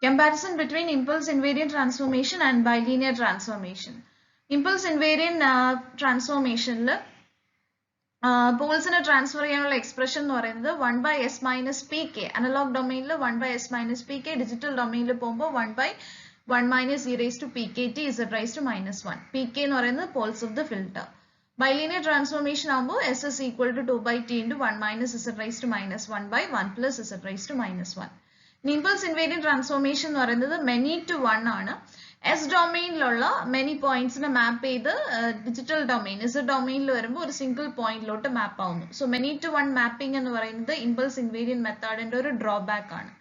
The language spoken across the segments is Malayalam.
Comparison between impulse invariant transformation and bilinear transformation. Impulse invariant transformation പോൾസിനെ ട്രാൻസ്ഫർ ചെയ്യാനുള്ള എക്സ്പ്രഷൻ എന്ന് പറയുന്നത് 1 by s minus pk. Analog ഡൊമൈനിൽ 1 by s minus pk, digital ഡൊമൈനിൽ പോകുമ്പോൾ 1 by 1 minus e raised to pkt z raised to minus 1. pk എന്ന് പറയുന്നത് poles of the filter. Bilinear transformation ആകുമ്പോൾ s is equal to 2 by t into 1 minus z raised to minus 1 by 1 plus z raised to minus 1. Impulse invariant transformation എന്ന് പറയുന്നത് മെനി ടു 1 ആണ്. എസ് ഡൊമൈനിലുള്ള മെനി പോയിന്റ്സിനെ മാപ്പ് ചെയ്ത് ഡിജിറ്റൽ ഡൊമൈൻ ഇസ് ഡൊമൈനിൽ വരുമ്പോൾ ഒരു സിംഗിൾ പോയിന്റിലോട്ട് മാപ്പ് ആവുന്നു. സോ മെനി ടു 1 മാപ്പിംഗ് എന്ന് പറയുന്നത് ഇമ്പൾസ് ഇൻവേരിയന്റ് മെത്തേഡിന്റെ ഒരു ഡ്രോബാക്ക് ആണ്.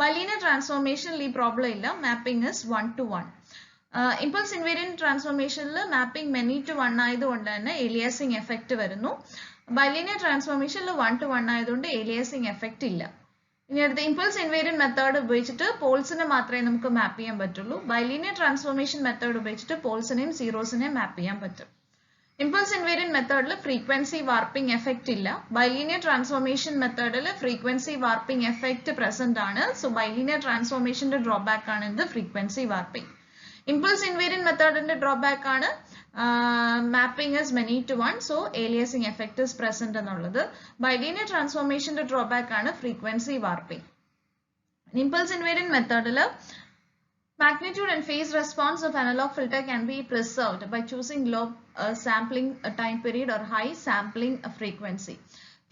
ബൈലീനിയർ ട്രാൻസ്ഫോർമേഷനിൽ ഈ പ്രോബ്ലം ഇല്ല. Mapping is 1 to 1. Impulse invariant ട്രാൻസ്ഫോർമേഷനിൽ മാപ്പിംഗ് മെനി ടു 1 ആയതുകൊണ്ട് തന്നെ ഏലിയാസിംഗ് എഫക്റ്റ് വരുന്നു. ബൈലീനിയർ ട്രാൻസ്ഫോർമേഷനിൽ 1 to 1 ആയതുകൊണ്ട് ഏലിയാസിംഗ് എഫക്റ്റ് ഇല്ല. ഇനി അടുത്ത ഇമ്പൾസ് ഇൻവേരിയന്റ് മെത്തേഡ് ഉപയോഗിച്ചിട്ട് പോൾസിനെ മാത്രമേ നമുക്ക് മാപ്പ് ചെയ്യാൻ പറ്റുള്ളൂ. ബൈലീനിയർ ട്രാൻസ്ഫോർമേഷൻ മെത്തേഡ് ഉപയോഗിച്ചിട്ട് പോൾസിനെയും സീറോസിനെയും മാപ്പ് ചെയ്യാൻ പറ്റും. ഇമ്പൾസ് ഇൻവേരിയന്റ് മെത്തേഡിൽ ഫ്രീക്വൻസി വാർപ്പിംഗ് എഫക്റ്റ് ഇല്ല. ബൈലീനിയർ ട്രാൻസ്ഫോർമേഷൻ മെത്തേഡിൽ ഫ്രീക്വൻസി വാർപ്പിംഗ് എഫക്റ്റ് പ്രസന്റ് ആണ്. സോ ബൈലീനിയർ ട്രാൻസ്ഫോർമേഷന്റെ ഡ്രോബാക്ക് ആണ് ഇത് ഫ്രീക്വൻസി വാർപ്പിംഗ്. ഇമ്പൾസ് ഇൻവേരിയന്റ് മെത്തേഡിന്റെ ഡ്രോബാക്ക് ആണ് mapping is many to 1, so aliasing effect is present എന്നുള്ളത്. Bilinear transformation the drawback ആണ് frequency warping. Impulse invariant method magnitude and phase response of analog filter can be preserved by choosing low sampling time period or high sampling frequency.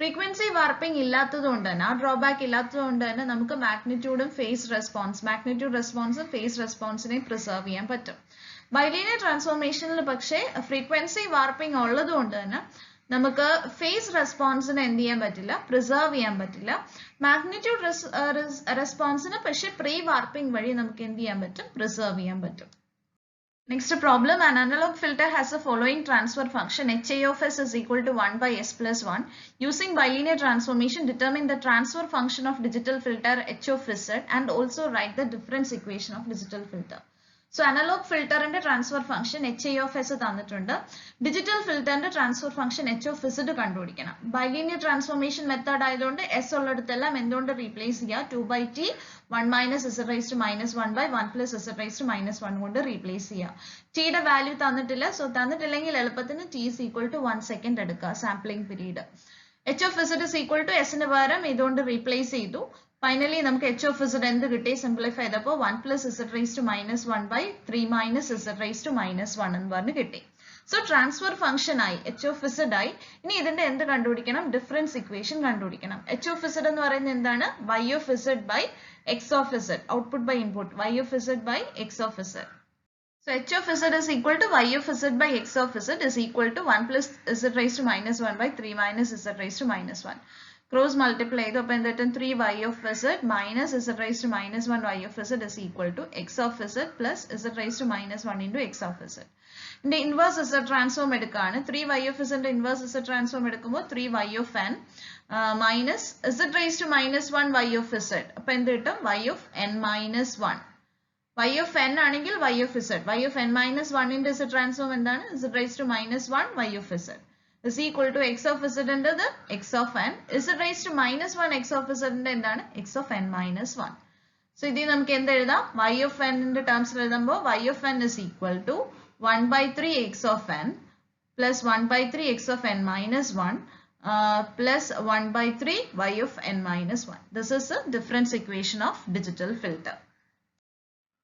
Frequency warping ഇല്ലാത്തതുകൊണ്ട് തന്നെ, ആ ഡ്രോബാക്ക് ഇല്ലാത്തതുകൊണ്ട് തന്നെ നമുക്ക് മാഗ്നിറ്റ്യൂഡും ഫേസ് റെസ്പോൺസും ഫേസ് റെസ്പോൺസിനെ പ്രിസർവ് ചെയ്യാൻ പറ്റും. ബൈലീനിയർ ട്രാൻസ്ഫോർമേഷനിൽ പക്ഷേ ഫ്രീക്വൻസി വാർപ്പിംഗ് ഉള്ളത് കൊണ്ട് തന്നെ നമുക്ക് ഫേസ് റെസ്പോൺസിനെ എന്ത് ചെയ്യാൻ പറ്റില്ല, പ്രിസർവ് ചെയ്യാൻ പറ്റില്ല. മാഗ്നിറ്റ്യൂഡ് റെസ്പോൺസിന് പക്ഷേ പ്രീ വാർപ്പിംഗ് വഴി നമുക്ക് എന്ത് ചെയ്യാൻ പറ്റും, പ്രിസർവ് ചെയ്യാൻ പറ്റും. Next problem, an analog filter has the following transfer function. HI of s is equal to 1 by s plus 1. Using bilinear transformation, determine the transfer function of digital filter h of z and also write the difference equation of digital filter. So analog filter and transfer function HI of s തന്നിട്ടുണ്ട്. ഡിജിറ്റൽ ഫിൽറ്ററിന്റെ transfer function h of z കണ്ടുപിടിക്കണം. ബൈലീനിയർ ട്രാൻസ്ഫോർമേഷൻ മെത്തേഡ് ആയതുകൊണ്ട് s ഉള്ളിടത്തെല്ലാം എന്തുകൊണ്ട് റീപ്ലേസ് ചെയ്യുക, 2 by t 1 minus z raised to minus 1 by 1 plus z raised to minus 1 കൊണ്ട് റീപ്ലേസ് ചെയ്യുക. ടിയുടെ വാല്യൂ തന്നിട്ടില്ല. സോ തന്നിട്ടില്ലെങ്കിൽ എളുപ്പത്തിന് t is equal to 1 second എടുക്കുക sampling period. h of z is equal to s ന് പകരം ഇതുകൊണ്ട് റീപ്ലേസ് ചെയ്തു. ഫൈനലി നമുക്ക് h of z എന്ത് കിട്ടി, സിംപ്ലിഫൈ ചെയ്തപ്പോൾ 1 plus z raised to minus 1 by 3 minus z raised to minus 1 എന്ന് പറഞ്ഞ് കിട്ടി. സോ ട്രാൻസ്ഫർ ഫംഗ്ഷൻ ആയി h of z ആയി. ഇനി ഇതിന്റെ എന്ത് കണ്ടുപിടിക്കണം, ഡിഫറൻസ് ഇക്വേഷൻ കണ്ടുപിടിക്കണം. h of z എന്ന് പറയുന്നത് എന്താണ്, y of z by x of z, output by input, y of z by x of z. So h of z is equal to y of z by x of z is equal to 1 plus z raised to minus 1 by 3 minus z raised to minus 1. Cross multiply ചെയ്തു. അപ്പോൾ എന്തായിട്ടും 3y of z minus z raised to minus 1 y of z is equal to x of z plus z raised to minus 1 into x of z. ഇതിന്റെ ഇൻവേഴ്സ് z ട്രാൻസ്ഫോം എടുക്കുകയാണ്. 3y of z ന്റെ ഇൻവേഴ്സ് z ട്രാൻസ്ഫോം എടുക്കുമ്പോൾ 3y of n minus z raised to minus 1 y of z. അപ്പോൾ എന്ത് കിട്ടും, y of n minus 1. y of n ആണെങ്കിൽ y of z. y of n minus 1 ന്റെ z ട്രാൻസ്ഫോം എന്താണ്, z raised to minus 1 y of z is equal to x of z എന്നത് x of n, z raised to minus 1 x of z ന്റെ എന്താണ്, x of n minus 1. So ഇതിൽ നമുക്ക് എന്ത് എഴുതാം, y of n ന്റെ ടേംസിൽ എഴുതുമ്പോൾ y of n is equal to 1 by 3 x of n plus 1 by 3 x of n minus 1 plus 1 by 3 y of n minus 1. This is the difference equation of digital filter.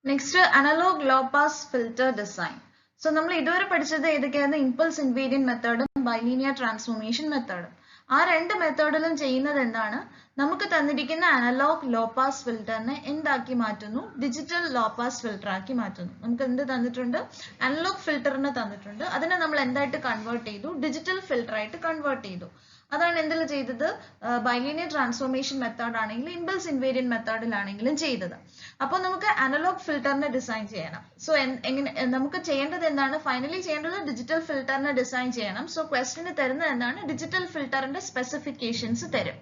Next, analog low pass filter design. So നമ്മൾ ഇതുവരെ പഠിച്ചത് ഏതൊക്കെയായിരുന്നു, ഇമ്പൾസ് ഇൻവേരിയന്റ് മെത്തേഡും ബൈലീനിയർ ട്രാൻസ്ഫോർമേഷൻ മെത്തേഡും. ആ രണ്ട് മെത്തേഡിലും ചെയ്യുന്നത് എന്താണ്, നമുക്ക് തന്നിരിക്കുന്ന അനലോഗ് ലോ പാസ് ഫിൽറ്ററിനെ എന്താക്കി മാറ്റുന്നു, ഡിജിറ്റൽ ലോ പാസ് ഫിൽറ്റർ ആക്കി മാറ്റുന്നു. നമുക്ക് എന്ത് തന്നിട്ടുണ്ട്, അനലോഗ് ഫിൽറ്ററിനെ തന്നിട്ടുണ്ട്. അതിനെ നമ്മൾ എന്തായിട്ട് കൺവേർട്ട് ചെയ്തു, ഡിജിറ്റൽ ഫിൽറ്റർ ആയിട്ട് കൺവേർട്ട് ചെയ്തു. അതാണ് എന്തിൽ ചെയ്തത്, ബൈലീനിയർ ട്രാൻസ്ഫോർമേഷൻ മെത്തേഡ് ആണെങ്കിലും ഇമ്പൾസ് ഇൻവേരിയന്റ് മെത്തേഡിലാണെങ്കിലും ചെയ്തത്. അപ്പോൾ നമുക്ക് അനലോഗ് ഫിൽറ്ററിനെ ഡിസൈൻ ചെയ്യണം. സോ എങ്ങനെ നമുക്ക് ചെയ്യേണ്ടത് എന്താണ്, ഫൈനലി ചെയ്യേണ്ടത് ഡിജിറ്റൽ ഫിൽറ്ററിനെ ഡിസൈൻ ചെയ്യണം. സോ ക്വസ്റ്റിന് തരുന്നത് എന്താണ്, ഡിജിറ്റൽ ഫിൽറ്ററിന്റെ സ്പെസിഫിക്കേഷൻസ് തരും.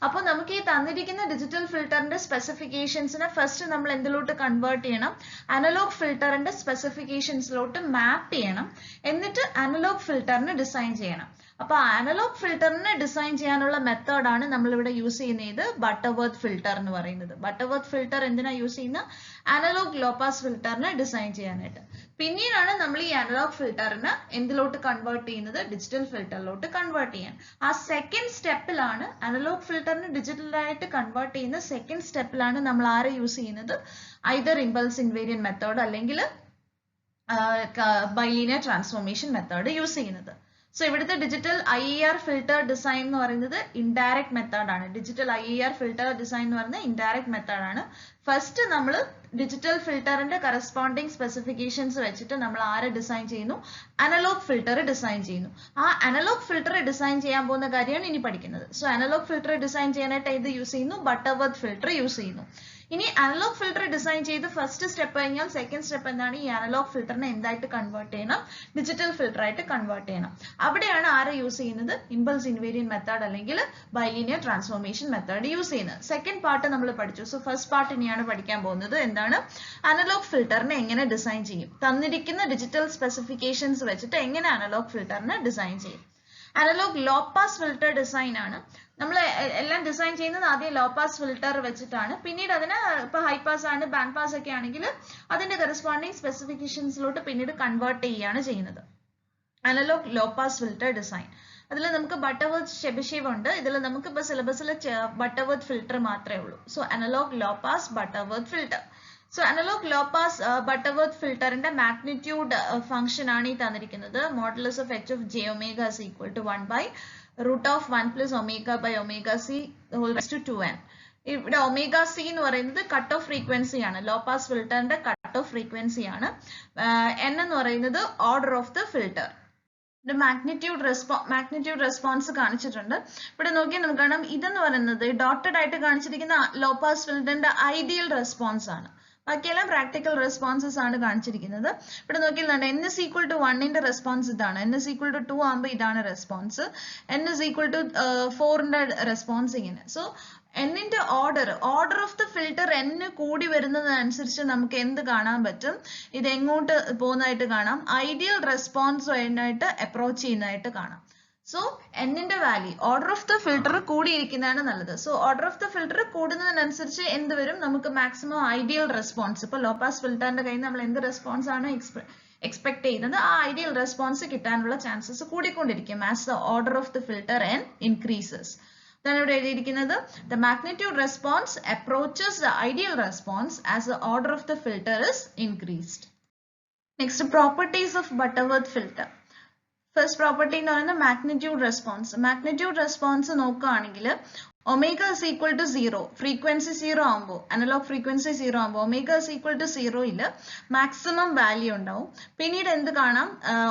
അപ്പോൾ നമുക്ക് ഈ തന്നിരിക്കുന്ന ഡിജിറ്റൽ ഫിൽറ്ററിന്റെ സ്പെസിഫിക്കേഷൻസിനെ ഫസ്റ്റ് നമ്മൾ എന്തിലോട്ട് കൺവേർട്ട് ചെയ്യണം, അനലോഗ് ഫിൽറ്ററിന്റെ സ്പെസിഫിക്കേഷൻസിലോട്ട് മാപ്പ് ചെയ്യണം. എന്നിട്ട് അനലോഗ് ഫിൽറ്ററിനെ ഡിസൈൻ ചെയ്യണം. അപ്പോൾ അനലോഗ് ഫിൽറ്ററിനെ ഡിസൈൻ ചെയ്യാനുള്ള മെത്തേഡാണ് നമ്മളിവിടെ യൂസ് ചെയ്യുന്നത് ബട്ടർവർത്ത് ഫിൽറ്റർ എന്ന് പറയുന്നത്. ബട്ടർവർത്ത് ഫിൽറ്റർ എന്തിനാ യൂസ് ചെയ്യുന്നത്? അനലോഗ് ലോ പാസ് ഫിൽറ്ററിനെ ഡിസൈൻ ചെയ്യാനായിട്ട്. പിന്നീടാണ് നമ്മൾ ഈ അനലോഗ് ഫിൽറ്ററിനെ എന്തിലോട്ട് കൺവേർട്ട് ചെയ്യുന്നത്? ഡിജിറ്റൽ ഫിൽറ്ററിലോട്ട് കൺവേർട്ട് ചെയ്യാൻ. ആ സെക്കൻഡ് സ്റ്റെപ്പിലാണ് അനലോഗ് ഫിൽറ്ററിനെ ഡിജിറ്റലായിട്ട് കൺവേർട്ട് ചെയ്യുന്ന സെക്കൻഡ് സ്റ്റെപ്പിലാണ് നമ്മൾ ആരെ യൂസ് ചെയ്യുന്നത്? ഐദർ ഇമ്പൾസ് ഇൻവേരിയന്റ് മെത്തേഡ് അല്ലെങ്കിൽ ബൈലീനിയർ ട്രാൻസ്ഫോർമേഷൻ മെത്തേഡ് യൂസ് ചെയ്യുന്നത്. സോ ഇവിടുത്തെ ഡിജിറ്റൽ IER ഫിൽറ്റർ ഡിസൈൻ എന്ന് പറയുന്നത് ഇൻഡയറക്റ്റ് മെത്തേഡാണ്. ഡിജിറ്റൽ IER ഫിൽറ്റർ ഡിസൈൻ എന്ന് പറയുന്നത് ഇൻഡയറക്റ്റ് മെത്തേഡാണ്. ഫസ്റ്റ് നമ്മൾ ഡിജിറ്റൽ ഫിൽറ്ററിന്റെ കറസ്പോണ്ടിങ് സ്പെസിഫിക്കേഷൻസ് വെച്ചിട്ട് നമ്മൾ ആരെ ഡിസൈൻ ചെയ്യുന്നു? അനലോഗ് ഫിൽറ്റർ ഡിസൈൻ ചെയ്യുന്നു. ആ അനലോഗ് ഫിൽറ്റർ ഡിസൈൻ ചെയ്യാൻ പോകുന്ന കാര്യമാണ് ഇനി പഠിക്കുന്നത്. സോ അനലോഗ് ഫിൽറ്റർ ഡിസൈൻ ചെയ്യാനായിട്ട് ഇത് യൂസ് ചെയ്യുന്നു? ബട്ടർവർത്ത് ഫിൽറ്റർ യൂസ് ചെയ്യുന്നു. ഇനി അനലോഗ് ഫിൽറ്റർ ഡിസൈൻ ചെയ്ത് ഫസ്റ്റ് സ്റ്റെപ്പ് കഴിഞ്ഞാൽ സെക്കൻഡ് സ്റ്റെപ്പ് എന്താണ്? ഈ അനലോഗ് ഫിൽറ്ററിനെ എന്തായിട്ട് കൺവേർട്ട് ചെയ്യണം? ഡിജിറ്റൽ ഫിൽറ്റർ ആയിട്ട് കൺവേർട്ട് ചെയ്യണം. അവിടെയാണ് ആരെ യൂസ് ചെയ്യുന്നത്? ഇമ്പൾസ് ഇൻവേരിയന്റ് മെത്തേഡ് അല്ലെങ്കിൽ ബൈലീനിയർ ട്രാൻസ്ഫോർമേഷൻ മെത്തേഡ് യൂസ് ചെയ്യുന്നത്. സെക്കൻഡ് പാർട്ട് നമ്മൾ പഠിച്ചു. സോ ഫസ്റ്റ് പാർട്ട് ഇനിയാണ് പഠിക്കാൻ പോകുന്നത്. എന്താണ്? അനലോഗ് ഫിൽറ്ററിനെ എങ്ങനെ ഡിസൈൻ ചെയ്യും? തന്നിരിക്കുന്ന ഡിജിറ്റൽ സ്പെസിഫിക്കേഷൻസ് വെച്ചിട്ട് എങ്ങനെ അനലോഗ് ഫിൽറ്ററിനെ ഡിസൈൻ ചെയ്യും? Analog low pass filter design ആണ്. നമ്മൾ എല്ലാം ഡിസൈൻ ചെയ്യുന്നത് ആദ്യം ലോ പാസ് ഫിൽറ്റർ വെച്ചിട്ടാണ്. പിന്നീട് അതിനെ ഇപ്പൊ ഹൈ പാസ് ആണ്, ബാൻഡ് പാസ് ഒക്കെ ആണെങ്കിൽ അതിന്റെ കറസ്പോണ്ടിങ് സ്പെസിഫിക്കേഷൻസിലോട്ട് പിന്നീട് കൺവേർട്ട് ചെയ്യുകയാണ് ചെയ്യുന്നത്. Analog low pass filter design. അതിൽ നമുക്ക് ബട്ടർവർത്ത് ചെബിഷേവ് ഉണ്ട്. ഇതിൽ നമുക്ക് ഇപ്പോൾ സിലബസിൽ ബട്ടർവർത്ത് ഫിൽറ്റർ മാത്രമേ ഉള്ളൂ. So analog low pass Butterworth filter. So analog low pass Butterworth ഫിൽറ്ററിന്റെ മാഗ്നിറ്റ്യൂഡ് ഫംഗ്ഷൻ ആണ് ഈ തന്നിരിക്കുന്നത്. Modulus of h of j omega is equal to 1 by root of 1 plus omega by omega c whole raised to 2n. ഇവിടെ ഒമേഗ സി എന്ന് പറയുന്നത് കട്ട് ഓഫ് ഫ്രീക്വൻസി ആണ്. ലോ പാസ് ഫിൽറ്ററിന്റെ കട്ട് ഓഫ് ഫ്രീക്വൻസി ആണ്. n എന്ന് പറയുന്നത് order of the filter. Magnitude response കാണിച്ചിട്ടുണ്ട്. ഇവിടെ നോക്കിയാൽ നമുക്ക് കാണാം ഇതെന്ന് പറയുന്നത് ഡോട്ടഡ് ആയിട്ട് കാണിച്ചിരിക്കുന്ന ലോ പാസ് ഫിൽറ്ററിന്റെ ഐഡിയൽ റെസ്പോൺസ് ആണ്. ബാക്കിയെല്ലാം പ്രാക്ടിക്കൽ റെസ്പോൺസസ് ആണ് കാണിച്ചിരിക്കുന്നത്. ഇവിടെ നോക്കിയാൽ n is equal to 1ന്റെ റെസ്പോൺസ് ഇതാണ്. n is equal to 2 ആകുമ്പോൾ ഇതാണ് response. n is equal to 4ന്റെ റെസ്പോൺസ് ഇങ്ങനെ. സോ ന്റെ order of the filter n കൂടി വരുന്നതനുസരിച്ച് നമുക്ക് എന്ത് കാണാൻ പറ്റും? ഇത് എങ്ങോട്ട് പോകുന്നതായിട്ട് കാണാം? ഐഡിയൽ റെസ്പോൺസ് ആയിട്ട് അപ്രോച്ച് ചെയ്യുന്നതായിട്ട് കാണാം. സോ ന്റെ value order of the filter കൂടിയിരിക്കുന്നതാണ് നല്ലത്. So order of the filter കൂടുന്നതിനനുസരിച്ച് എന്ത് വരും? നമുക്ക് മാക്സിമം ഐഡിയൽ റെസ്പോൺസ്. ഇപ്പൊ ലോ പാസ് ഫിൽറ്ററിന്റെ കയ്യിൽ നമ്മൾ എന്ത് റെസ്പോൺസ് ആണ് എക്സ്പെക്ട് ചെയ്യുന്നത്? ആ ഐഡിയൽ റെസ്പോൺസ് കിട്ടാനുള്ള ചാൻസസ് കൂടിക്കൊണ്ടിരിക്കും as the order of the filter n increases. Then ഇവിടെ എഴുതിയിരിക്കുന്നത് the magnitude response approaches the ideal response as the order of the filter is increased. Next, properties of Butterworth filter. First property എന്ന് പറയുന്നത് മാഗ്നിറ്റ്യൂഡ് റെസ്പോൺസ്. മാഗ്നിറ്റ്യൂഡ് റെസ്പോൺസ് നോക്കുകയാണെങ്കിൽ omega is equal to 0, frequency 0 ആകുമ്പോൾ, അനലോഗ് ഫ്രീക്വൻസി 0 ആകുമ്പോൾ ഒമേഗ is equal to 0യിൽ മാക്സിമം വാല്യൂ ഉണ്ടാവും. പിന്നീട് എന്ത് കാണാം?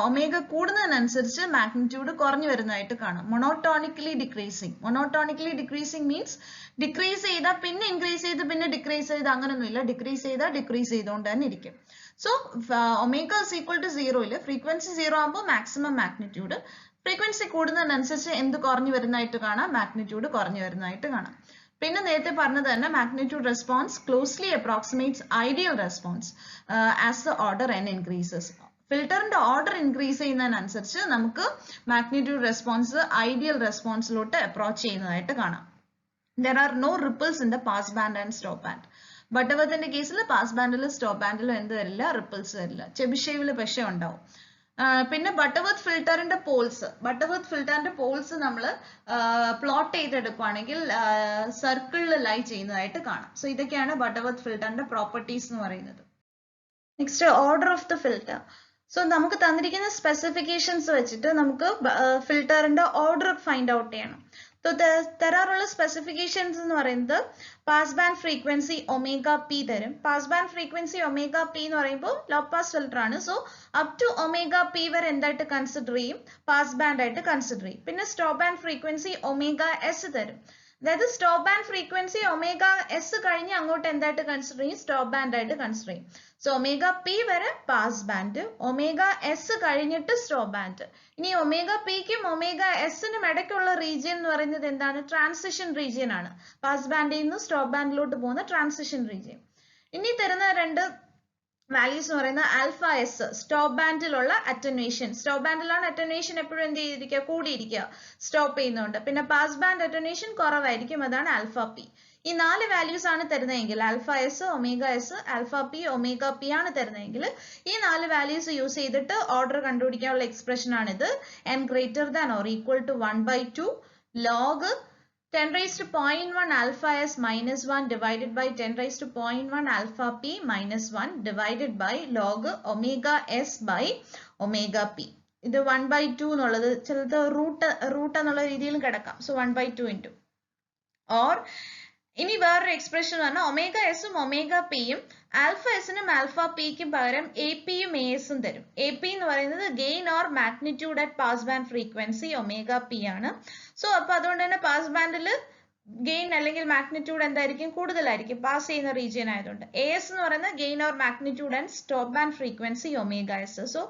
ഒമേഗ കൂടുന്നതിനനുസരിച്ച് മാഗ്നിറ്റ്യൂഡ് കുറഞ്ഞു വരുന്നതായിട്ട് കാണാം. മൊണോട്ടോണിക്കലി ഡിക്രീസിങ് മീൻസ് ഡിക്രീസ് ചെയ്താൽ പിന്നെ ഇൻക്രീസ് ചെയ്ത് പിന്നെ ഡിക്രീസ് ചെയ്ത് അങ്ങനെയൊന്നുമില്ല. ഡിക്രീസ് ചെയ്താൽ ഡിക്രീസ് ചെയ്തുകൊണ്ട് തന്നെ ഇരിക്കും. So omega is equal to 0യിൽ ഫ്രീക്വൻസി 0 ആകുമ്പോൾ മാക്സിമം മാഗ്നിറ്റ്യൂഡ്, ഫ്രീക്വൻസി കൂടുന്നതിനനുസരിച്ച് എന്ത് കുറഞ്ഞു വരുന്നതായിട്ട് കാണാം? മാഗ്നിറ്റ്യൂഡ് കുറഞ്ഞു വരുന്നതായിട്ട് കാണാം. പിന്നെ നേരത്തെ പറഞ്ഞത് തന്നെ magnitude response closely approximates ideal response as the order n increases. ഫിൽറ്ററിന്റെ ഓർഡർ ഇൻക്രീസ് ചെയ്യുന്നതിനനുസരിച്ച് നമുക്ക് മാഗ്നിറ്റ്യൂഡ് റെസ്പോൺസ് ഐഡിയൽ റെസ്പോൺസിലോട്ട് അപ്രോച്ച് ചെയ്യുന്നതായിട്ട് കാണാം. There are no ripples in the pass band and stop band. ബട്ടർവർത്തിന്റെ കേസിൽ പാസ് ബാൻഡിലും സ്റ്റോപ്പ് ബാൻഡിലും എന്ത് വരില്ല? റിപ്പിൾസ് വരില്ല. ചെബിഷേവിൽ പക്ഷേ ഉണ്ടാവും. പിന്നെ ബട്ടർവർത്ത് ഫിൽറ്ററിന്റെ പോൾസ് നമ്മൾ പ്ലോട്ട് ചെയ്തെടുക്കുകയാണെങ്കിൽ സർക്കിളിൽ ലൈ ചെയ്യുന്നതായിട്ട് കാണാം. സോ ഇതൊക്കെയാണ് ബട്ടർവർത്ത് ഫിൽറ്ററിന്റെ പ്രോപ്പർട്ടീസ് എന്ന് പറയുന്നത്. Next, order of the filter. So നമുക്ക് തന്നിരിക്കുന്ന സ്പെസിഫിക്കേഷൻസ് വെച്ചിട്ട് നമുക്ക് ഫിൽറ്ററിന്റെ ഓർഡർ ഫൈൻഡ് ഔട്ട് ചെയ്യണം. തരാറുള്ള സ്പെസിഫിക്കേഷൻസ് എന്ന് പറയുന്നത് pass band frequency omega P തരും. Pass band frequency omega P എന്ന് പറയുമ്പോൾ ലോ പാസ് ഫിൽറ്റർ ആണ്. So up to omega P വരെ എന്തായിട്ട് കൺസിഡർ ചെയ്യും? പാസ് ബാൻഡ് ആയിട്ട് കൺസിഡർ ചെയ്യും. പിന്നെ stop band frequency omega S തരും. അതായത് stop band frequency omega S കഴിഞ്ഞ് അങ്ങോട്ട് എന്തായിട്ട് കൺസിഡർ ചെയ്യും? സ്റ്റോപ്പ് ബാൻഡ് ആയിട്ട് കൺസിഡർ ചെയ്യും. സോ ഒമേഗ പി വരെ പാസ് ബാൻഡ്, ഒമേഗ എസ് കഴിഞ്ഞിട്ട് സ്റ്റോപ്പ് ബാൻഡ്. ഇനി ഒമേഗ പിക്കും ഒമേഗ എസിനും ഇടയ്ക്കുള്ള റീജിയൻ എന്ന് പറയുന്നത് എന്താണ്? ട്രാൻസിഷൻ റീജിയൻ ആണ്. പാസ് ബാൻഡിൽ നിന്ന് സ്റ്റോപ്പ് ബാൻഡിലോട്ട് പോകുന്ന ട്രാൻസിഷൻ റീജിയൻ. ഇനി തരുന്ന രണ്ട് വാല്യൂസ് എന്ന് പറയുന്നത് alpha S stop ബാൻഡിലുള്ള attenuation. Stop ബാൻഡിലാണ് attenuation എപ്പോഴും എന്ത് ചെയ്തിരിക്കുക, കൂടിയിരിക്കുക, സ്റ്റോപ്പ് ചെയ്യുന്നുണ്ട്. പിന്നെ പാസ് ബാൻഡ് അറ്റന്വേഷൻ കുറവായിരിക്കും, അതാണ് ആൽഫ പി. ഈ 4 വാല്യൂസ് ആണ് തരുന്നതെങ്കിൽ alpha S, omega S, alpha P, omega P ആണ് തരുന്നതെങ്കിൽ ഈ 4 വാല്യൂസ് യൂസ് ചെയ്തിട്ട് ഓർഡർ കണ്ടുപിടിക്കാനുള്ള എക്സ്പ്രഷൻ ആണിത്. n greater than or equal to 1/2 log 10 raised to 0.1 alpha s minus 1 divided by 10 raised to 0.1 alpha p minus 1 divided by log omega s by omega p. ഇത് 1/2 എന്നുള്ളത് ചിലത് റൂട്ട് എന്നുള്ള രീതിയിലും കിടക്കാം. സോ 1/2 into or ഇനി വേറൊരു എക്സ്പ്രഷൻ പറഞ്ഞാൽ ഒമേഗ എസും ഒമേഗ പിയും ആൽഫ എസിനും ആൽഫ പിക്കും പകരം എ പിയും എ എസും തരും. എ പി എന്ന് പറയുന്നത് gain or magnitude at pass band frequency omega P ആണ്. സോ അപ്പൊ അതുകൊണ്ട് തന്നെ പാസ് ബാൻഡിൽ ഗെയിൻ അല്ലെങ്കിൽ മാഗ്നിറ്റ്യൂഡ് എന്തായിരിക്കും, കൂടുതലായിരിക്കും, പാസ് ചെയ്യുന്ന റീജിയൻ ആയതുകൊണ്ട്. എ എസ് എന്ന് പറയുന്നത് gain or magnitude and stop band frequency omega S. So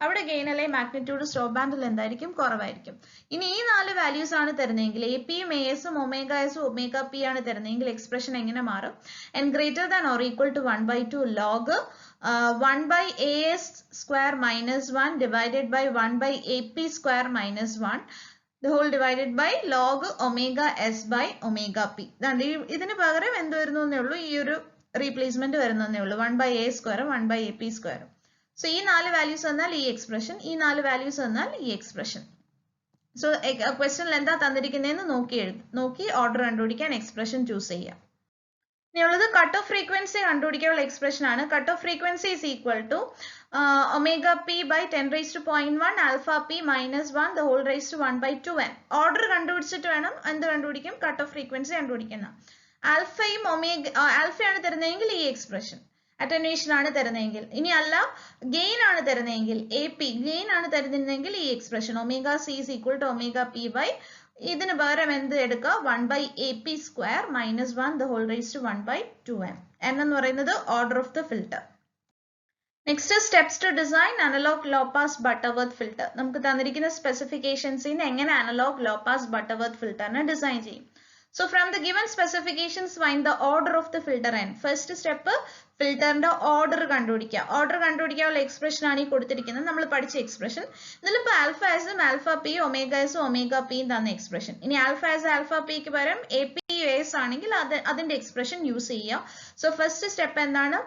അവിടെ ഗെയിൻ അല്ലെങ്കിൽ മാഗ്നിറ്റ്യൂഡ് സ്റ്റോപ്പ് ബാൻഡിൽ എന്തായിരിക്കും, കുറവായിരിക്കും. ഇനി ഈ 4 വാല്യൂസ് ആണ് തരുന്നതെങ്കിൽ എ പിയും എ എസും ഒമേഗ എസും ഒമേഗ പി ആണ് തരുന്നതെങ്കിൽ എക്സ്പ്രഷൻ എങ്ങനെ മാറും? n greater than or equal to 1/2 log 1/as square minus 1 divided by 1/ap square minus 1 the whole divided by log omega s by omega p. ഇതിന് പകരം എന്ത് വരുന്നേ ഉള്ളൂ, ഈ ഒരു റീപ്ലേസ്മെന്റ് വരുന്നേ ഉള്ളൂ, 1/a square 1/ap square. So ഈ 4 വാല്യൂസ് വന്നാൽ ഈ എക്സ്പ്രഷൻ, ഈ 4 വാല്യൂസ് വന്നാൽ ഈ എക്സ്പ്രഷൻ. സോ ക്വസ്റ്റ്യനിൽ എന്താ തന്നിരിക്കുന്നതെന്ന് നോക്കി ഓർഡർ കണ്ടുപിടിക്കാൻ എക്സ്പ്രഷൻ ചൂസ് ചെയ്യാം. ഇനിയുള്ളത് കട്ട് ഓഫ് ഫ്രീക്വൻസി കണ്ടുപിടിക്കാനുള്ള എക്സ്പ്രഷൻ ആണ്. Cut off frequency is equal to omega P by 10 raised to 0.1 alpha P minus 1 the whole raised to 1/2n. Order കണ്ടുപിടിച്ചിട്ട് വേണം എന്ത് കണ്ടുപിടിക്കും, കട്ട് ഓഫ് ഫ്രീക്വൻസി കണ്ടുപിടിക്കുന്ന. ആൽഫയും ആൽഫയാണ് തരുന്നതെങ്കിൽ ഈ എക്സ്പ്രഷൻ, അറ്റന്വേഷൻ ആണ് തരുന്നതെങ്കിൽ. ഇനി അല്ല ഗെയിൻ ആണ് തരുന്നതെങ്കിൽ എ പി ഗെയിൻ ആണ് തരുന്നതെങ്കിൽ ഈ expression omega C is equal to omega P by ഇതിന് പകരം എന്ത് എടുക്കുക, 1/ap square minus 1 the whole raised to 1/2n. n എന്ന് പറയുന്നത് order of the filter. Next steps to design analogue low pass Butterworth filter. നമുക്ക് തന്നിരിക്കുന്ന സ്പെസിഫിക്കേഷൻസിൽ നിന്ന് എങ്ങനെ അനലോഗ് ലോ പാസ് ബട്ടർവർത്ത് ഫിൽട്ടറിനെ ഡിസൈൻ ചെയ്യും. So from the given specifications find the order of the filter n. First step ഫിൽറ്ററിന്റെ ഓർഡർ കണ്ടുപിടിക്കുക. ഓർഡർ കണ്ടുപിടിക്കാനുള്ള എക്സ്പ്രഷൻ ആണ് ഈ കൊടുത്തിരിക്കുന്നത്, നമ്മൾ പഠിച്ച എക്സ്പ്രഷൻ. ഇതിലിപ്പോൾ ആൽഫ എസും ആൽഫ പി ഒമേഗ എസും ഒമേഗ പിയും തന്ന എക്സ്പ്രഷൻ. ഇനി ആൽഫ എസ് ആൽഫ പിക്ക് പകരം എ പി എസ് ആണെങ്കിൽ അതിന്റെ എക്സ്പ്രഷൻ യൂസ് ചെയ്യുക. സോ ഫസ്റ്റ് സ്റ്റെപ്പ് എന്താണ്,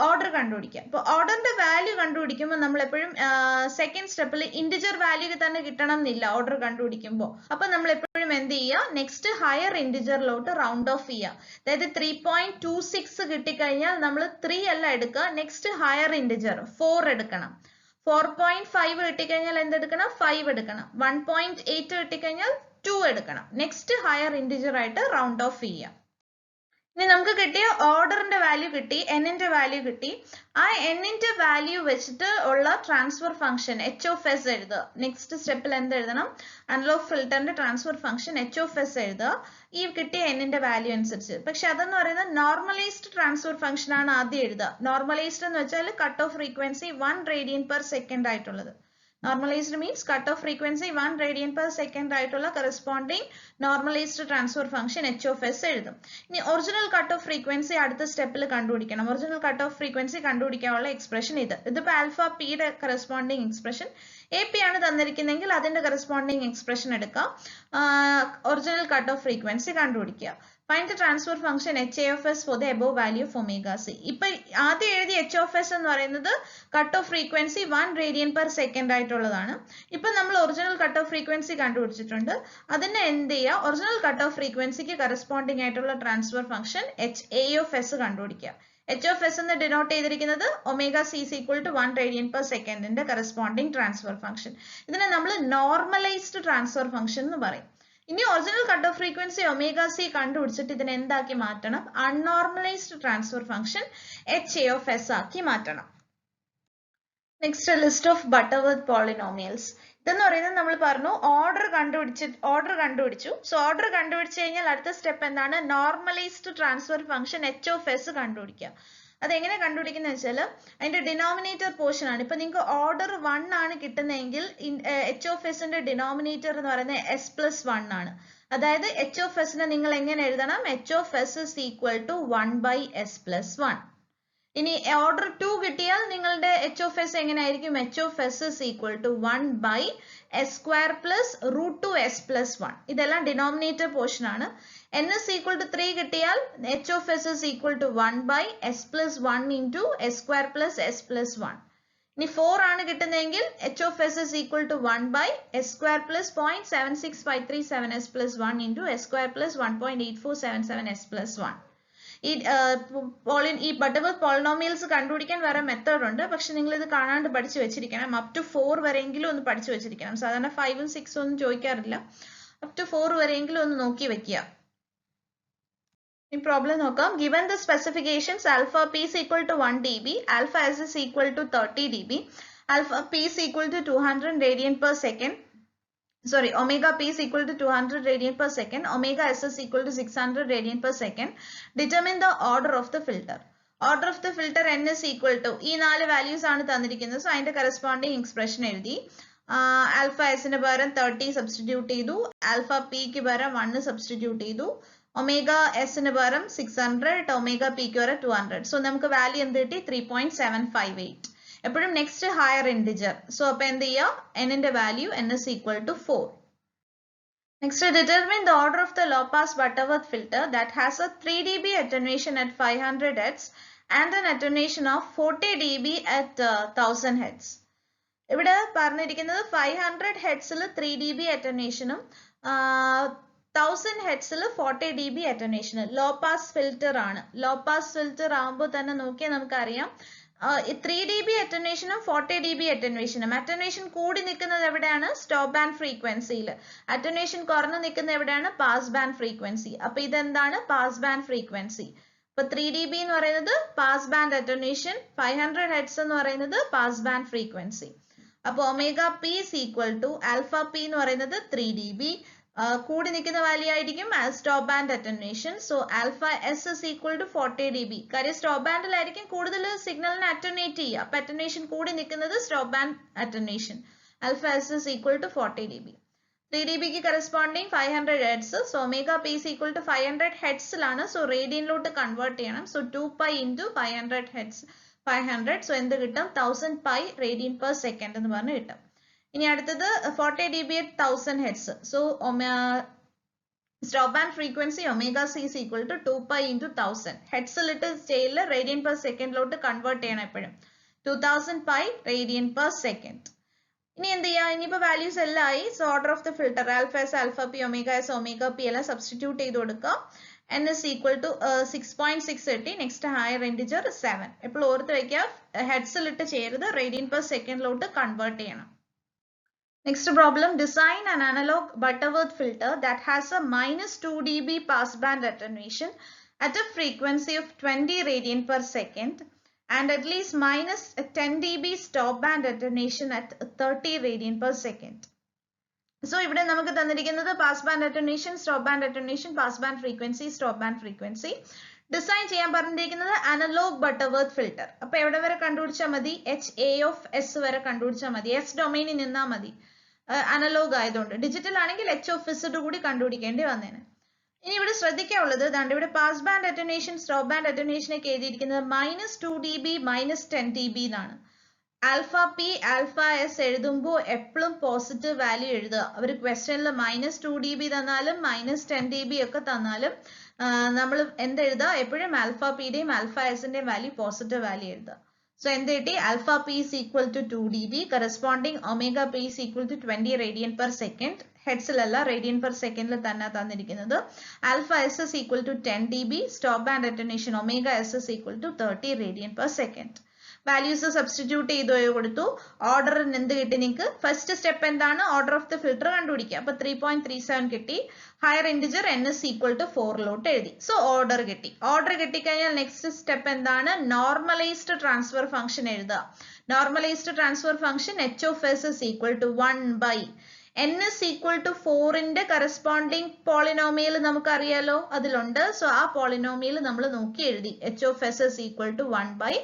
ഓർഡർ കണ്ടുപിടിക്കുക. അപ്പോൾ ഓർഡറിന്റെ വാല്യൂ കണ്ടുപിടിക്കുമ്പോൾ നമ്മൾ എപ്പോഴും സെക്കൻഡ് സ്റ്റെപ്പിൽ ഇന്റിജർ വാല്യൂ തന്നെ കിട്ടണം എന്നില്ല ഓർഡർ കണ്ടുപിടിക്കുമ്പോൾ. അപ്പൊ നമ്മൾ എപ്പോഴും എന്ത് ചെയ്യുക, നെക്സ്റ്റ് ഹയർ ഇന്റിജറിലോട്ട് റൗണ്ട് ഓഫ് ചെയ്യുക. അതായത് 3.26 കിട്ടിക്കഴിഞ്ഞാൽ നമ്മൾ 3 അല്ല എടുക്കുക, നെക്സ്റ്റ് ഹയർ ഇന്റിജർ 4 എടുക്കണം. 4.5 കിട്ടിക്കഴിഞ്ഞാൽ എന്തെടുക്കണം, 5 എടുക്കണം. 1.8 കിട്ടിക്കഴിഞ്ഞാൽ 2 എടുക്കണം. നെക്സ്റ്റ് ഹയർ ഇന്റിജർ ആയിട്ട് റൗണ്ട് ഓഫ് ചെയ്യുക. ഇനി നമുക്ക് കിട്ടിയ ഓർഡറിന്റെ വാല്യൂ കിട്ടി, എന്നിന്റെ വാല്യൂ കിട്ടി. ആ എന്നിന്റെ വാല്യൂ വെച്ചിട്ട് ഉള്ള transfer function H of S എഴുതുക. നെക്സ്റ്റ് സ്റ്റെപ്പിൽ എന്ത് എഴുതണം, അനലോഗ് ഫിൽറ്ററിന്റെ transfer function H of S എഴുതുക ഈ കിട്ടിയ എന്നിന്റെ വാല്യൂ അനുസരിച്ച്. പക്ഷെ അതെന്ന് പറയുന്നത് നോർമലൈസ്ഡ് ട്രാൻസ്ഫർ ഫംഗ്ഷൻ ആണ് ആദ്യം എഴുതുക. നോർമലൈസ്ഡ് എന്ന് വെച്ചാൽ കട്ട് ഓഫ് ഫ്രീക്വൻസി 1 radian/second ആയിട്ടുള്ളത്. Normalized means cut off frequency 1 radian/second ആയിട്ടുള്ള corresponding normalized transfer function h of s എഴുതും. ഇനി ഒറിജിനൽ കട്ട് ഓഫ് ഫ്രീക്വൻസി അടുത്ത സ്റ്റെപ്പിൽ കണ്ടുപിടിക്കണം. ഒറിജിനൽ കട്ട് ഓഫ് ഫ്രീക്വൻസി കണ്ടുപിടിക്കാനുള്ള എക്സ്പ്രഷൻ ഇതിപ്പോ ആൽഫ പിയുടെ കറസ്പോണ്ടിങ് എക്സ്പ്രഷൻ, എ പി ആണ് തന്നിരിക്കുന്നെങ്കിൽ അതിന്റെ കറസ്പോണ്ടിങ് എക്സ്പ്രഷൻ എടുക്കാം. ഒറിജിനൽ കട്ട് ഓഫ് ഫ്രീക്വൻസി കണ്ടുപിടിക്കുക. Find the transfer function h of s for the above value of omega c. ഇപ്പൊ ആദ്യം എഴുതി h of s എന്ന് പറയുന്നത് കട്ട് ഓഫ് ഫ്രീക്വൻസി 1 radian/second ആയിട്ടുള്ളതാണ്. ഇപ്പൊ നമ്മൾ ഒറിജിനൽ കട്ട് ഓഫ് ഫ്രീക്വൻസി കണ്ടുപിടിച്ചിട്ടുണ്ട്. അതിനെ എന്ത് ചെയ്യുക, ഒറിജിനൽ കട്ട് ഓഫ് ഫ്രീക്വൻസിക്ക് കറസ്പോണ്ടിങ് ആയിട്ടുള്ള transfer function a of s കണ്ടുപിടിക്കുക. h of s എന്ന് ഡിനോട്ട് ചെയ്തിരിക്കുന്നത് omega c is equal to 1 radian/second corresponding transfer function. ഇതിനെ നമ്മൾ നോർമലൈസ്ഡ് ട്രാൻസ്ഫർ ഫംഗ്ഷൻ എന്ന് പറയും. ഇനി original cut off frequency omega C കണ്ടുപിടിച്ചിട്ട് ഇതിനെ എന്താക്കി മാറ്റണം, unnormalized transfer function H A of S ആക്കി മാറ്റണം. Next list of Butterworth polynomials. ഇതെന്ന് പറയുന്നത് നമ്മൾ പറഞ്ഞു ഓർഡർ കണ്ടുപിടിച്ചു. സോ ഓർഡർ കണ്ടുപിടിച്ചു കഴിഞ്ഞാൽ അടുത്ത സ്റ്റെപ്പ് എന്താണ്, normalized transfer function H of S കണ്ടുപിടിക്കുക. അതെങ്ങനെ കണ്ടുപിടിക്കുന്നത് വെച്ചാൽ അതിന്റെ ഡിനോമിനേറ്റർ പോർഷൻ ആണ്. ഇപ്പൊ നിങ്ങൾക്ക് ഓർഡർ 1 ആണ് കിട്ടുന്നതെങ്കിൽ എച്ച് ഓഫ് എസിന്റെ ഡിനോമിനേറ്റർ എന്ന് പറയുന്നത് s+1 ആണ്. അതായത് എച്ച് ഓഫ് എസിനെ നിങ്ങൾ എങ്ങനെ എഴുതണം, H of S is equal to 1/s+1. ഇനി ഓർഡർ 2 കിട്ടിയാൽ നിങ്ങളുടെ h of s എങ്ങനെയായിരിക്കും? h of s is equal to 1 by s square plus root 2s plus 1. ഇതെല്ലാം ഡിനോമിനേറ്റർ പോർഷൻ ആണ്. n is equal to 3 കിട്ടിയാൽ h of s is equal to 1 by s plus 1 into s square plus s plus 1. ഇനി 4 ആണ് കിട്ടുന്നതെങ്കിൽ h of s is equal to 1 by s square plus 0.76537s plus 1 into s square plus 1.8477s plus 1. ഈ ബട്ടർവർത്ത് പോളിനോമിയൽസ് കണ്ടുപിടിക്കാൻ വേറെ മെത്തേഡ് ഉണ്ട്. പക്ഷെ നിങ്ങൾ ഇത് കാണാണ്ട് പഠിച്ചു വെച്ചിരിക്കണം. അപ് ടു 4 വരെയെങ്കിലും ഒന്ന് പഠിച്ചു വെച്ചിരിക്കണം. സാധാരണ 5ഉം 6ഉം ഒന്നും ചോദിക്കാറില്ല. അപ് ടു 4 വരെയെങ്കിലും ഒന്ന് നോക്കി വെക്കുക. ഈ പ്രോബ്ലം നോക്കാം. Given the specifications, alpha p is equal to 1 dB, alpha s is equal to 30 dB, alpha p is equal to 200 radian per second. Sorry, omega p is equal to 200 radian per second, omega s is equal to 600 radian per second. Determine the order of the filter. Order of the filter n is equal to ഈ 4 values ആണ് തന്നിരിക്കുന്നത്. സോ അതിന്റെ കറസ്പോണ്ടിങ് എക്സ്പ്രഷൻ എഴുതി. ആൽഫ എസിന് പകരം 30 സബ്സ്റ്റിറ്റ്യൂട്ട് ചെയ്തു, ആൽഫ പിക്ക് പകരം 1 സബ്സ്റ്റിറ്റ്യൂട്ട് ചെയ്തു, ഒമേഗ എസിന് പകരം 600, ഒമേഗ പിക്ക് പകരം 200. സോ നമുക്ക് വാല്യൂ എന്ത് കിട്ടി? 3.758. എപ്പോഴും നെക്സ്റ്റ് ഹയർ ഇൻഡിജർ. സോ അപ്പൊ എന്ത് ചെയ്യാം? എന്നിന്റെ value n is equal to 4. Next determine the order of the low pass Butterworth filter that has a 3 dB attenuation at 500 Hz and an attenuation of 40 dB at 1000 Hz. ഇവിടെ പറഞ്ഞിരിക്കുന്നത് 500 Hz 3 dB attenuationും 1000 Hz 40 dB attenuation. Low pass filter ആണ്. ലോ പാസ് ഫിൽറ്റർ ആകുമ്പോൾ തന്നെ നോക്കിയാൽ നമുക്കറിയാം 3 dB attenuationും 40 dB attenuationും. അറ്റനുവേഷൻ കൂടി നിൽക്കുന്നത് എവിടെയാണ്? സ്റ്റോപ്പ് ബാൻഡ് ഫ്രീക്വൻസിയിൽ. അറ്റനുവേഷൻ കുറഞ്ഞു നിൽക്കുന്നത് എവിടെയാണ്? Pass band frequency. അപ്പൊ ഇതെന്താണ്? Pass band frequency. ഇപ്പൊ 3 dB എന്ന് പറയുന്നത് പാസ് ബാൻഡ് അറ്റനുവേഷൻ, 500 Hz എന്ന് പറയുന്നത് പാസ് ബാൻഡ് ഫ്രീക്വൻസി. അപ്പൊ omega P is equal to alpha P എന്ന് പറയുന്നത് 3 dB, കൂടി നിൽക്കുന്ന വാല്യൂ ആയിരിക്കും stop band attenuation. So alpha S is equal to 40 dB. കാര്യം സ്റ്റോപ്പ് ബാൻഡിലായിരിക്കും കൂടുതൽ സിഗ്നലിനെ അറ്റനുവേറ്റ് ചെയ്യുക. അപ്പൊ അറ്റനുവേഷൻ കൂടി നിൽക്കുന്നത് stop band attenuation. Alpha S is equal to 40 dB. 3 dB ക്ക് corresponding 500 Hz. So omega P is equal to 500 Hz. So റേഡിയനിലോട്ട് convert ചെയ്യണം. So 2π into 500 Hz 500. സോ എന്ത് കിട്ടും? 1000 π റേഡിയൻ പെർ സെക്കൻഡ് എന്ന് പറഞ്ഞ് കിട്ടും. ഇനി അടുത്തത് 40 dB at 1000 Hz. So stop band frequency omega C is equal to 2π into 1000. ഹെഡ്സിലിട്ട് സ്കെയിലിൽ റേഡിയൻ പെർ സെക്കൻഡിലോട്ട് കൺവേർട്ട് ചെയ്യണം എപ്പോഴും. 2000 π റേഡിയൻ പെർ സെക്കൻഡ്. ഇനി എന്ത് ചെയ്യാം? ഇനിയിപ്പോ വാല്യൂസ് എല്ലാം ആയി. So order of the filter alpha S, alpha P, omega S, omega P എല്ലാം സബ്സ്റ്റിറ്റ്യൂട്ട് ചെയ്ത് കൊടുക്കാം. n is equal to 6.6 കിട്ടി. Next higher integer 7. ഇപ്പോൾ ഓർത്ത് വയ്ക്കാം, ഹെഡ്സിലിട്ട് ചെയ്യരുത്, റേഡിയൻ പെർ സെക്കൻഡിലോട്ട് കൺവേർട്ട് ചെയ്യണം. Next problem, design an analog Butterworth filter that has a -2 dB passband attenuation at a frequency of 20 radian per second and at least -10 dB stop band attenuation at 30 radian per second. So ഇവിടെ നമുക്ക് തന്നിരിക്കുന്നത് passband attenuation, stop band attenuation, passband frequency, stop band frequency. Design ചെയ്യാൻ പറഞ്ഞിരിക്കുന്നത് അനലോഗ് ബട്ടർവർത്ത് ഫിൽട്ടർ. അപ്പൊ എവിടെ വരെ കണ്ടുപിടിച്ചാൽ മതി? HA of S വരെ കണ്ടുപിടിച്ചാൽ മതി. എസ് ഡൊമൈനിൽ നിന്നാൽ മതി. അനലോഗ് ആയതുകൊണ്ട്. ഡിജിറ്റൽ ആണെങ്കിൽ H of S കൂടി കണ്ടുപിടിക്കേണ്ടി വന്നേനെ. ഇനി ഇവിടെ ശ്രദ്ധിക്കാനുള്ളത് ദാണ്ട് ഇവിടെ pass band attenuation, stop band attenuation ഒക്കെ എഴുതിയിരിക്കുന്നത് -2 dB -10 dB എന്നാണ്. ആൽഫ പി, ആൽഫ എസ് എഴുതുമ്പോൾ എപ്പോഴും പോസിറ്റീവ് വാല്യൂ എഴുതുക. അവർ ക്വസ്റ്റ്യനിൽ -2 dB തന്നാലും -10 dB ഒക്കെ തന്നാലും നമ്മൾ എന്തെഴുതുക? എപ്പോഴും ആൽഫ പിയുടെയും ആൽഫ എസിന്റെയും വാല്യൂ പോസിറ്റീവ് വാല്യൂ എഴുതുക. So എന്ത് കിട്ടി? Alpha P is equal to 2 dB, corresponding omega p is equal to 20 radian per second. ഹെഡ്സിലല്ല, റേഡിയൻ പെർ സെക്കൻഡിൽ തന്നെ തന്നിരിക്കുന്നത്. Alpha S is equal to 10 dB, stop band attenuation omega S is equal to 30 radian per second. Values substitute ചെയ്തോ കൊടുത്തു. ഓർഡർ എന്ത് കിട്ടി നിങ്ങൾക്ക്? ഫസ്റ്റ് സ്റ്റെപ്പ് എന്താണ്? ഓർഡർ ഓഫ് ദ ഫിൽട്ടർ കണ്ടുപിടിക്കുക. അപ്പൊ 3.37 കിട്ടി. Higher integer n is equal to 4 എഴുതി. സോ ഓർഡർ കിട്ടി. ഓർഡർ കിട്ടിക്കഴിഞ്ഞാൽ നെക്സ്റ്റ് സ്റ്റെപ്പ് എന്താണ്? നോർമലൈസ്ഡ് ട്രാൻസ്ഫർ ഫംഗ്ഷൻ എഴുതുക. Normalized transfer function h of s is equal to 1 by n is equal to 4ന്റെ കറസ്പോണ്ടിങ് പോളിനോമിയൽ നമുക്കറിയാലോ, അതിലുണ്ട്. സോ ആ പോളിനോമിയൽ നമ്മൾ നോക്കി എഴുതി. h of s is equal to 1 by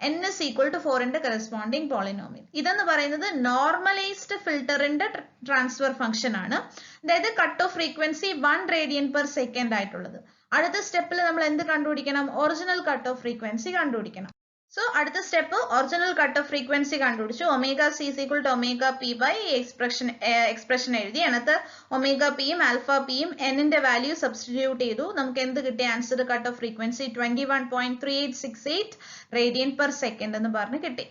n is equal to 4ന്റെ കറസ്പോണ്ടിങ് പോളിനോമിയൽ. ഇതെന്ന് പറയുന്നത് നോർമലൈസ്ഡ് ഫിൽട്ടറിന്റെ ട്രാൻസ്ഫർ ഫംഗ്ഷൻ ആണ്. അതായത് cut off frequency 1 radian per second ആയിട്ടുള്ളത്. അടുത്ത സ്റ്റെപ്പിൽ നമ്മൾ എന്ത് കണ്ടുപിടിക്കണം? ഒറിജിനൽ കട്ട് ഓഫ് ഫ്രീക്വൻസി കണ്ടുപിടിക്കണം. So അടുത്ത സ്റ്റെപ്പ് ഒറിജിനൽ കട്ട് ഓഫ് ഫ്രീക്വൻസി കണ്ടുപിടിച്ചു. Omega C is equal to omega P by expression എഴുതി. അതിനകത്ത് ഒമേഗ പിയും ആൽഫ പിയും എന്നിന്റെ വാല്യൂ സബ്സ്റ്റിറ്റ്യൂട്ട് ചെയ്തു. നമുക്ക് എന്ത് കിട്ടിയ answer cut off frequency 21.3868 radian per second എന്ന് പറഞ്ഞ് കിട്ടി.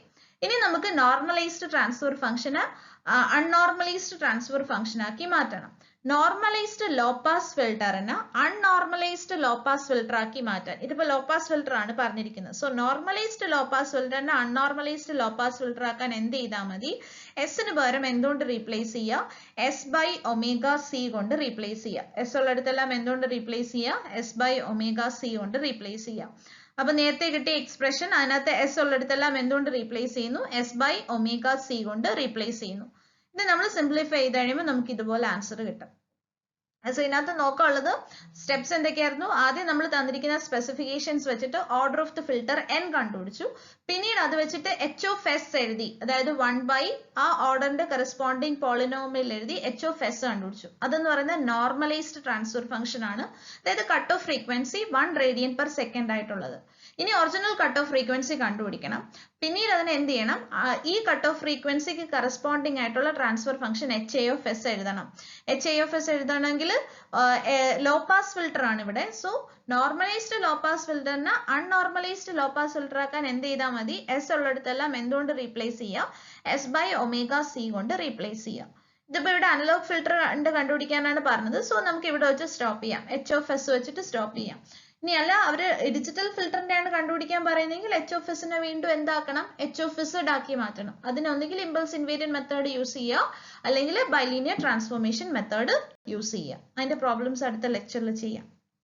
ഇനി നമുക്ക് നോർമലൈസ്ഡ് ട്രാൻസ്ഫർ ഫംഗ്ഷന് അൺനോർമലൈസ്ഡ് ട്രാൻസ്ഫർ ഫംഗ്ഷൻ ആക്കി മാറ്റണം. നോർമലൈസ്ഡ് ലോ പാസ് ഫിൽട്ടറിന് അൺനോർമലൈസ്ഡ് ലോ പാസ് ഫിൽട്ടർ ആക്കി മാറ്റാൻ. ഇതിപ്പോ ലോ പാസ് ഫിൽട്ടർ ആണ് പറഞ്ഞിരിക്കുന്നത്. സോ നോർമലൈസ്ഡ് ലോ പാസ് ഫിൽട്ടറിനെ അൺനോർമലൈസ്ഡ് ലോ പാസ് ഫിൽട്ടർ ആക്കാൻ എന്ത് ചെയ്താൽ മതി? എസിന് പകരം എന്തുകൊണ്ട് റീപ്ലേസ് ചെയ്യുക? എസ് ബൈ ഒമേഗ സി കൊണ്ട് റീപ്ലേസ് ചെയ്യുക. എസ് ഉള്ളിടത്തെല്ലാം എന്തുകൊണ്ട് റീപ്ലേസ് ചെയ്യുക? എസ് ബൈ ഒമേഗ സി കൊണ്ട് റീപ്ലേസ് ചെയ്യുക. അപ്പൊ നേരത്തെ കിട്ടിയ എക്സ്പ്രഷൻ അതിനകത്ത് എസ് ഉള്ളിടത്തെല്ലാം എന്തുകൊണ്ട് റീപ്ലേസ് ചെയ്യുന്നു? എസ് ബൈ ഒമേഗ സി കൊണ്ട് റീപ്ലേസ് ചെയ്യുന്നു. ഇത് നമ്മൾ സിംപ്ലിഫൈ ചെയ്ത് കഴിയുമ്പോൾ നമുക്ക് ഇതുപോലെ ആൻസർ കിട്ടും. സോ ഇതിനകത്ത് നോക്കാനുള്ളത് സ്റ്റെപ്സ് എന്തൊക്കെയായിരുന്നു? ആദ്യം നമ്മൾ തന്നിരിക്കുന്ന സ്പെസിഫിക്കേഷൻസ് വെച്ചിട്ട് order of the filter N കണ്ടുപിടിച്ചു. പിന്നീട് അത് വെച്ചിട്ട് എച്ച് ഓഫ് എസ് എഴുതി, അതായത് 1 ആ ഓർഡറിന്റെ കറസ്പോണ്ടിങ് പോളിനോമിയൽ എഴുതി എച്ച് ഓഫ് എസ് കണ്ടുപിടിച്ചു. അതെന്ന് പറയുന്നത് നോർമലൈസ്ഡ് ട്രാൻസ്ഫർ ഫംഗ്ഷൻ ആണ്, അതായത് cut off frequency 1 radian per second ആയിട്ടുള്ളത്. ഇനി ഒറിജിനൽ കട്ട് ഓഫ് ഫ്രീക്വൻസി കണ്ടുപിടിക്കണം. പിന്നീട് അതിനെ എന്ത് ചെയ്യണം? ഈ കട്ട് ഓഫ് ഫ്രീക്വൻസിക്ക് കറസ്പോണ്ടിങ് ആയിട്ടുള്ള transfer function H A of S എഴുതണം. എച്ച് എ ഓഫ് എസ് എഴുതണമെങ്കിൽ ലോ പാസ് ഫിൽട്ടർ ആണ് ഇവിടെ. സോ നോർമലൈസ്ഡ് ലോ പാസ് ഫിൽട്ടറിന് അൺനോർമലൈസ്ഡ് ലോ പാസ് ഫിൽട്ടർ ആക്കാൻ എന്ത് ചെയ്താൽ മതി? എസ് ഉള്ളിടത്തെല്ലാം എന്തുകൊണ്ട് റീപ്ലേസ് ചെയ്യുക? എസ് ബൈ ഒമേഗ സി കൊണ്ട് റീപ്ലേസ് ചെയ്യുക. ഇതിപ്പോ ഇവിടെ അനലോഗ് ഫിൽട്ടർ കണ്ടുപിടിക്കാനാണ് പറഞ്ഞത്. സോ നമുക്ക് ഇവിടെ വെച്ച് സ്റ്റോപ്പ് ചെയ്യാം. എച്ച് ഓഫ് എസ് വെച്ചിട്ട് സ്റ്റോപ്പ് ചെയ്യാം. ഇനി അല്ല അവര് ഡിജിറ്റൽ ഫിൽട്ടറിന്റെ ആണ് കണ്ടുപിടിക്കാൻ പറയുന്നെങ്കിൽ എച്ച് ഓഫ് എസിനെ വീണ്ടും എന്താക്കണം? എച്ച് ഓഫ് എസ് ആക്കി മാറ്റണം. അതിനൊന്നെങ്കിൽ ഇമ്പൾസ് ഇൻവേരിയന്റ് മെത്തേഡ് യൂസ് ചെയ്യുക, അല്ലെങ്കിൽ ബൈലീനിയർ ട്രാൻസ്ഫോർമേഷൻ മെത്തേഡ് യൂസ് ചെയ്യുക. അതിന്റെ പ്രോബ്ലംസ് അടുത്ത ലെക്ചറിൽ ചെയ്യാം.